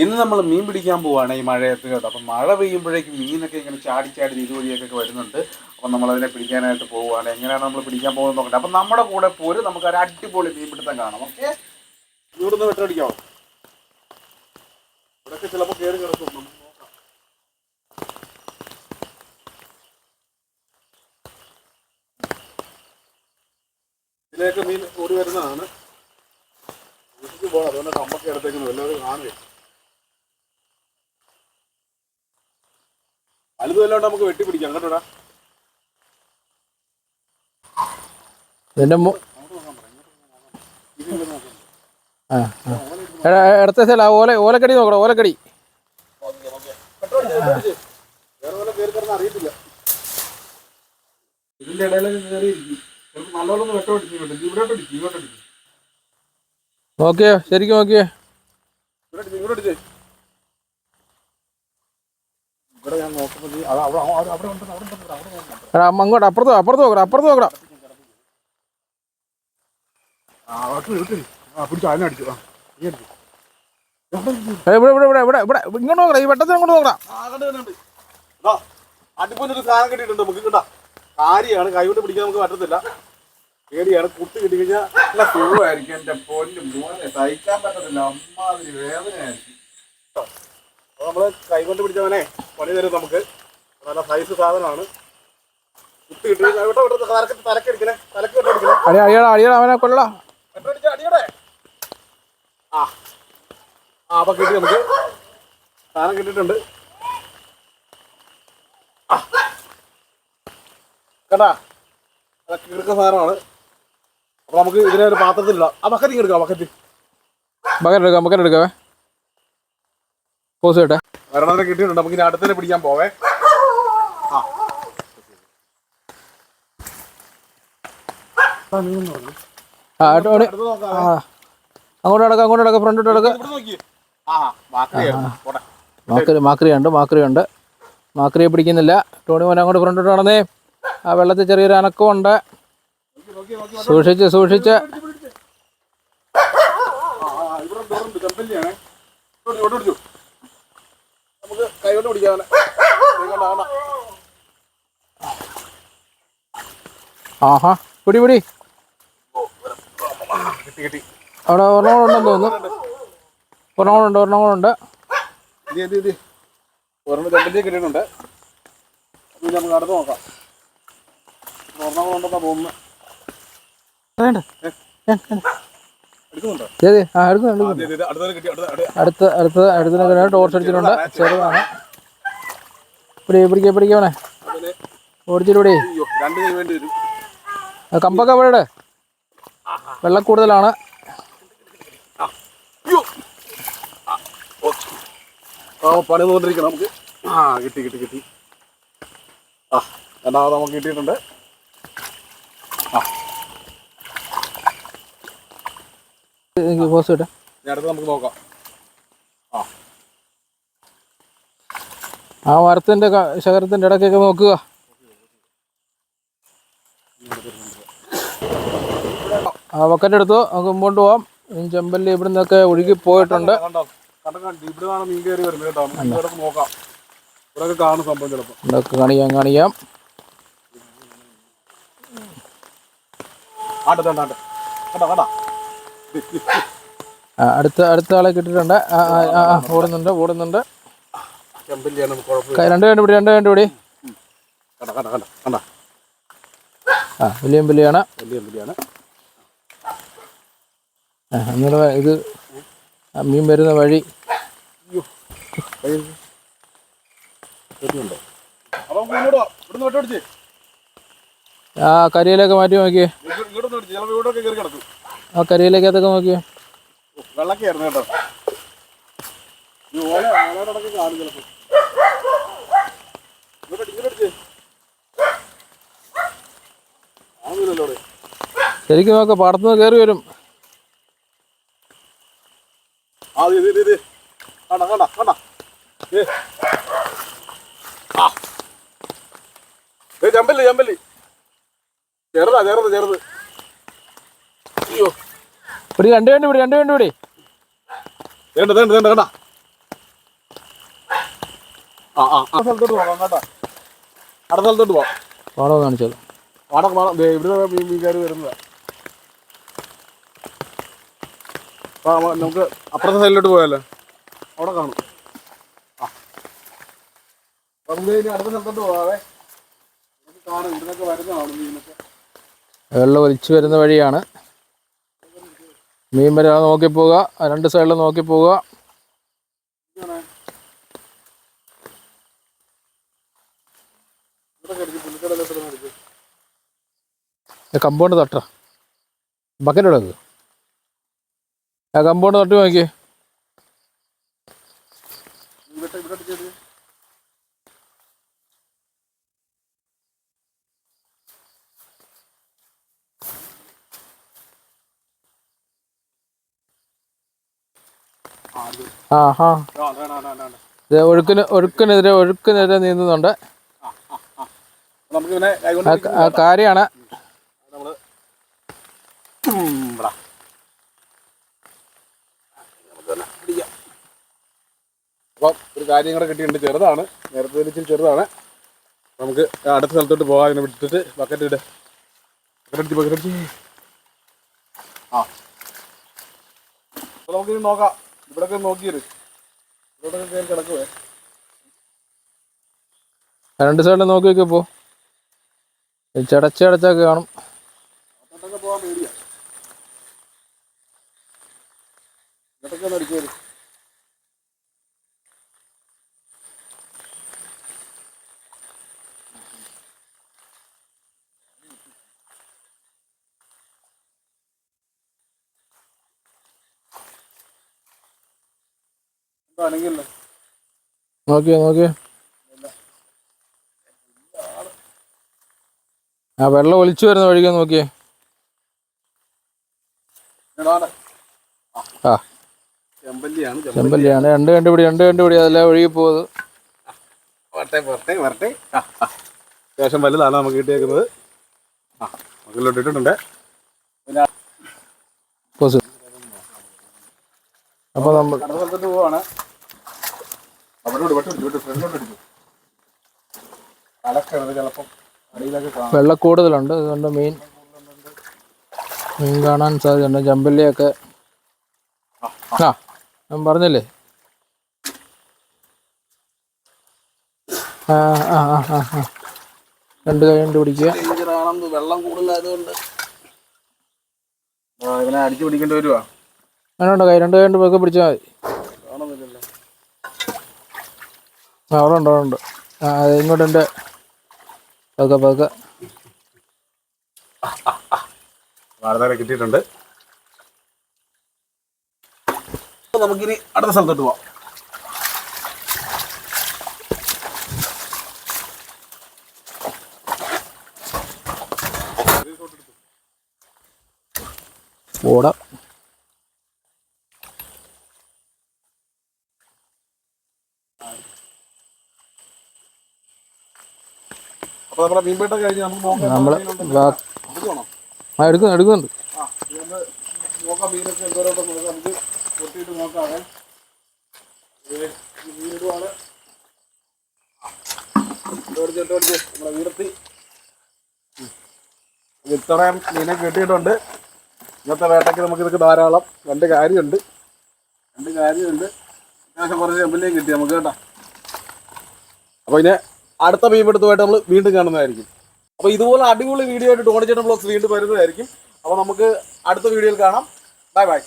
ഇന്ന് നമ്മൾ മീൻ പിടിക്കാൻ പോവുകയാണ് ഈ മഴയത്ത് കേട്ടോ. അപ്പം മഴ പെയ്യുമ്പോഴേക്കും മീനൊക്കെ ഇങ്ങനെ ചാടി ചാടി ഇതുവഴിയൊക്കെ വരുന്നുണ്ട്. അപ്പം നമ്മളതിനെ പിടിക്കാനായിട്ട് പോവുകയാണ്. എങ്ങനെയാണ് നമ്മൾ പിടിക്കാൻ പോകുന്നത് നോക്കട്ടെ. അപ്പം നമ്മുടെ കൂടെ പോരും, നമുക്ക് ഒരു അടിപൊളി മീൻ പിടുത്തം കാണാം. ഓക്കെ, ഇവിടുന്ന് വെട്ടടിക്കാമോ? ഇവിടെയൊക്കെ ചിലപ്പോൾ കയറി കിടക്കും, നമുക്ക് നോക്കാം. ഇതിലേക്ക് മീൻ ഓടി വരുന്നതാണ്. വീട്ടിൽ പോകണം, അതുകൊണ്ട് കമ്പൊക്കെ എടുത്തേക്കുന്നു, എല്ലാവരും കാണുകയും. വലുതുമല്ലോണ്ട് നമുക്ക് വെട്ടിപ്പിടിക്കാം കേട്ടോടാ. അടുത്ത സ്ഥലം ഓലക്കടി നോക്കണം. ഓലക്കടി അറിയത്തില്ല. ഇതിന്റെ ഇടയിലൊക്കെ കയറിയിരിക്കും. നല്ലോണം വെട്ടോടിച്ചു ഇവിടോട്ടടിച്ചു, ഇങ്ങോട്ടടിച്ചു. നോക്കിയോ, ശരിക്കും നോക്കിയേ. ഇങ്ങോട്ടടിച്ചേ. ഇവിടെ ഞാൻ നോക്കുമ്പോൾ അങ്ങോട്ട് അപ്പുറത്ത് നോക്കണം. ഇവിടെ ഇങ്ങോട്ട് നോക്കണം. ഈ വെട്ടത്തിന് ഇങ്ങോട്ട് നോക്കണം. അടിപൊളി ഒരു സാധനം കിട്ടിയിട്ടുണ്ട് നമുക്ക് കേട്ടാ. കാരിയാണ്, കൈകൊണ്ട് പിടിക്കാൻ നമുക്ക് പറ്റത്തില്ല. പേടിയാണ്. കുട്ടി കിട്ടി കഴിഞ്ഞാൽ നല്ല സുഖമായിരിക്കും. എന്റെ പൊന്നു മോനെ, സഹിക്കാൻ പറ്റത്തില്ല, അമ്മാതിരി വേദനയായിരിക്കും. അപ്പോൾ നമ്മൾ കൈകൊണ്ട് പിടിച്ചവനെ പണി തരും നമുക്ക്. നല്ല സൈസ് സാധനമാണ്. കുട്ടി കിട്ടി തലക്കടിക്കണേ, തലക്ക് വെട്ടടിക്കണേ. അടിയടാ അവനെ കൊള്ളാം. വെട്ടടിച്ച അടിയടെ. അപ്പൊ കിട്ടി, നമുക്ക് സാധനം കിട്ടിയിട്ടുണ്ട് കേട്ടാ. അതൊക്കെ കിടക്കുന്ന സാധനമാണ്. അപ്പൊ നമുക്ക് ഇതിനെ ഒരു പാത്രത്തിലിടാം. ആ ബക്കറ്റ് എടുക്കാം, ബക്കറ്റ് എടുക്കാവേ. പോസ് കേട്ടെ. ഒരെണ്ണത്തിനെ കിട്ടിയിട്ടുണ്ട്. നമുക്ക് ഇനി അടുത്തന്നെ പിടിക്കാൻ പോവേ. അങ്ങോട്ട് നടക്കാം, ഫ്രണ്ടോട്ട് നടക്കാം. മാക്രിയുണ്ട്. മാക്രിയെ പിടിക്കുന്നില്ല. ടോണി മോനെ അങ്ങോട്ട് ഫ്രണ്ടോട്ട് നടന്നേ. ആ വെള്ളത്തിൽ ചെറിയൊരു അനക്കമുണ്ട്. സൂക്ഷിച്ച് നമുക്ക് കൈകൊണ്ട് പിടിക്കാതെ. ആഹാ, പിടി. കിട്ടി. അവിടെ ഒരെണ്ണം തോന്നുന്നു. ഒരെണ്ണം ഉണ്ട്. ഒരെണ്ണം ചെമ്പല്ലി കിട്ടിയിട്ടുണ്ട്. നമുക്ക് അടുത്ത് നോക്കാം. ഒരെണ്ണം ഉണ്ടെന്നാ തോന്നുന്നു. അടുത്ത ടോർച്ച് അടിച്ചിട്ടുണ്ട്. ചെറുതാണ്. പിടിക്കവനെ ഓടിച്ചിലൂടെ. കമ്പൊക്കെ അവിടെ വെള്ളം കൂടുതലാണ്. പണി നോക്കിയിരിക്കണം നമുക്ക്. കിട്ടി. രണ്ടാമത് നമുക്ക് കിട്ടിയിട്ടുണ്ട്. അടുത്ത് നമുക്ക് നോക്കാം. ആ മരത്തിന്റെ ശകരത്തിന്റെ ഇടയ്ക്കൊക്കെ നോക്കുക. ആ ബക്കറ്റ് എടുത്തു, നമുക്ക് മുമ്പോട്ട് പോവാം. ചെമ്പല്ലി ഇവിടെ നിന്നൊക്കെ ഒഴുകി പോയിട്ടുണ്ട്. ഇവിടെയാണ് മീൻ കയറി വരുന്നത് കേട്ടോ. നമുക്ക് നോക്കാം. ഇവിടെ കാണും സംഭവം ചിലപ്പോൾ. ഇതൊക്കെ കാണിക്കാം. അടുത്ത ആളെ കിട്ടിയിട്ടുണ്ട്. ഓടുന്നുണ്ട്. രണ്ട് പിടി. വലിയ പുലിയാണ്. അങ്ങനെ ഇത് മീൻ വരുന്ന വഴി. ആ കരിയിലൊക്കെ മാറ്റി നോക്കിയേ. ആ കരിയിലേക്ക് അതൊക്കെ നോക്കിയേ. വെള്ളക്കായിരുന്നു കേട്ടോ. ശരിക്കും നോക്കാം, പാടത്തുനിന്ന് കയറി വരും. ചെമ്പല്ലി ചെറുത്. രണ്ട് കണ്ടു പിടി. കണ്ട ആ സ്ഥലത്തോട്ട് പോകാം കേട്ടോ. അടുത്ത സ്ഥലത്തോട്ട് പോവാം. പാടം കാണിച്ചത് ഇവിടെ മീൻകാർ വരുന്നതാണ്. നമുക്ക് അപ്പുറത്തെ സൈഡിലോട്ട് പോയാലോ, അവിടെ കാണും. നമുക്ക് ഇനി അടുത്ത സ്ഥലത്തോട്ട് പോകാവേ. കാണും ഇതിനൊക്കെ വരുന്നതാണ് മീനൊക്കെ. വെള്ളം ഒലിച്ചു വരുന്ന വഴിയാണ്. മീൻ വരാതെ നോക്കി പോവുക, രണ്ട് സൈഡിൽ നോക്കി പോവുക. കമ്പൗണ്ട് തട്ട ബക്കറ്റ് ഇടത് ആ കമ്പൗണ്ട് തട്ടി നോക്കിയേ. ഒഴുക്കിനെതിരെ നീന്തുന്നുണ്ട്. ആ കാര്യമാണ്. അപ്പം ഒരു കാര്യം കൂടെ കിട്ടിയിട്ടുണ്ട്. ചെറുതാണ്, നേരത്തെ ഇച്ചിരി ചെറുതാണ്. നമുക്ക് അടുത്ത സ്ഥലത്തോട്ട് പോകാൻ ഇങ്ങനെ വിട്ടിട്ട് ബക്കറ്റ് ഇട്. ബക്കറ്റ് നമുക്കിനി നോക്കാം. ഇവിടെയൊക്കെ നോക്കിയത് ഇവിടെയൊക്കെ കയറി കിടക്കുവേ. രണ്ട് സൈഡിൽ നോക്കി നോക്കി പോ. ചടച്ചൊക്കെ കാണും. അങ്ങോട്ടൊക്കെ പോകാൻ പേടിയാ. ഇങ്ങോട്ടൊക്കെ ഒന്ന് അടിച്ചു വരും. നോക്കിയേ ആ വെള്ളം ഒലിച്ചു വരുന്ന വഴിക്ക് നോക്കിയേ. ആ ചെമ്പല്ലിയാണ്. രണ്ട് കണ്ടുപിടി അതല്ല ഒഴുകി പോകുന്നത്. വരട്ടെ. അത്യാവശ്യം വലുതാണ് നമുക്ക് കിട്ടിയേക്കുന്നത്. മക്കളിലോട്ട് ഇട്ടിട്ടുണ്ട്. അപ്പോൾ നമ്മൾ അടുത്ത സ്ഥലത്തോട്ട് പോവാണ്. ചിലപ്പം വെള്ളം കൂടുതലുണ്ട്, അതുകൊണ്ട് മീൻ കാണാൻ സാധ്യതയുണ്ട്. ചെമ്പല്ലിയൊക്കെ ഞാൻ പറഞ്ഞില്ലേ. രണ്ട് കൈ കൊണ്ട് പിടിക്കുക. വെള്ളം കൂടുതലായതുകൊണ്ട് ഇവനെ അടിച്ചു പിടിക്കേണ്ടി വരുവാ. വേണ്ട, രണ്ട് കൈ കൊണ്ട് പതുക്കെ പിടിച്ചാൽ മതി. കാണുന്നില്ലല്ലോ. അവിടെ ഉണ്ട്. ഇങ്ങോട്ടുണ്ട്. പതുക്കെ വാർത്തകളെ കിട്ടിയിട്ടുണ്ട്. നമുക്കിനി അടുത്ത സ്ഥലത്തോട്ട് പോവാം. ഓട അപ്പൊ നമ്മുടെ മീൻപേട്ട കഴിഞ്ഞ് നമുക്ക് നമ്മള് എടുക്കുന്നുണ്ട്. നോക്കാം മീനൊക്കെ എന്തോരോട്ട് നോക്കാം. നമുക്ക് കൊട്ടിയിട്ട് നോക്കാവേ. മീനിടുവാണ്. നമ്മളെ വീർത്തി ഇത്രയും മീനെ കിട്ടിയിട്ടുണ്ട്. ഇന്നത്തെ വേട്ടയ്ക്ക് നമുക്ക് ഇതൊക്കെ ധാരാളം. രണ്ട് കാര്യമുണ്ട്. അത്യാവശ്യം കുറച്ച് ചെമ്പല്ലിയും കിട്ടി നമുക്ക് കേട്ടോ. അപ്പോൾ ഇനി അടുത്ത മീൻപിടുത്തമായിട്ട് നമ്മൾ വീണ്ടും കാണുന്നതായിരിക്കും. അപ്പോൾ ഇതുപോലെ അടിപൊളി വീഡിയോ ആയിട്ട് ടോണി ചേട്ടൻ ബ്ലോഗ്സ് വീണ്ടും വരുന്നതായിരിക്കും. അപ്പോൾ നമുക്ക് അടുത്ത വീഡിയോയിൽ കാണാം. ബൈ.